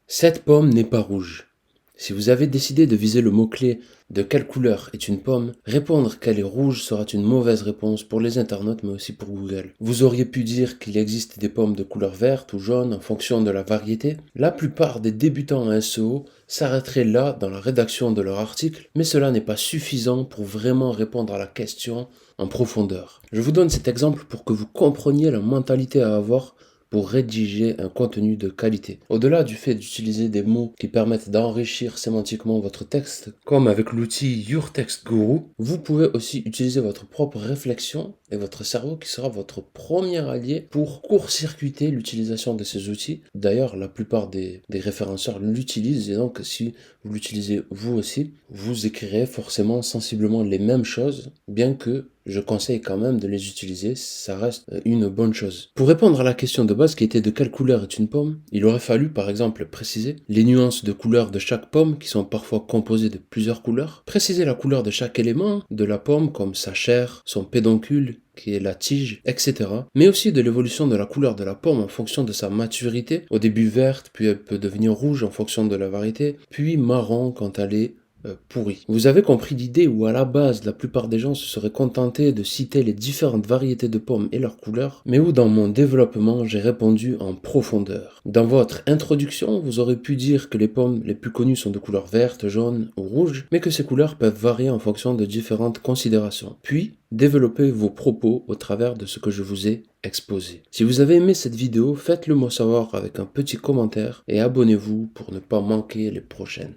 Cette pomme n'est pas rouge. Si vous avez décidé de viser le mot-clé de quelle couleur est une pomme, répondre qu'elle est rouge sera une mauvaise réponse pour les internautes mais aussi pour Google. Vous auriez pu dire qu'il existe des pommes de couleur verte ou jaune en fonction de la variété. La plupart des débutants en SEO s'arrêteraient là dans la rédaction de leur article, mais cela n'est pas suffisant pour vraiment répondre à la question en profondeur. Je vous donne cet exemple pour que vous compreniez la mentalité à avoir pour rédiger un contenu de qualité. Au-delà du fait d'utiliser des mots qui permettent d'enrichir sémantiquement votre texte, comme avec l'outil Your Text Guru, vous pouvez aussi utiliser votre propre réflexion et votre cerveau qui sera votre premier allié pour court-circuiter l'utilisation de ces outils. D'ailleurs, la plupart des référenceurs l'utilisent et donc si vous l'utilisez vous aussi, vous écrirez forcément sensiblement les mêmes choses, bien que je conseille quand même de les utiliser, ça reste une bonne chose. Pour répondre à la question de base qui était de quelle couleur est une pomme, il aurait fallu par exemple préciser les nuances de couleur de chaque pomme qui sont parfois composées de plusieurs couleurs, préciser la couleur de chaque élément de la pomme comme sa chair, son pédoncule, qui est la tige, etc. Mais aussi de l'évolution de la couleur de la pomme en fonction de sa maturité. Au début verte, puis elle peut devenir rouge en fonction de la variété, puis marron quand elle est pourri. Vous avez compris l'idée où à la base la plupart des gens se seraient contentés de citer les différentes variétés de pommes et leurs couleurs, mais où dans mon développement j'ai répondu en profondeur. Dans votre introduction, vous aurez pu dire que les pommes les plus connues sont de couleur verte, jaune ou rouge, mais que ces couleurs peuvent varier en fonction de différentes considérations. Puis, développez vos propos au travers de ce que je vous ai exposé. Si vous avez aimé cette vidéo, faites-le moi savoir avec un petit commentaire et abonnez-vous pour ne pas manquer les prochaines.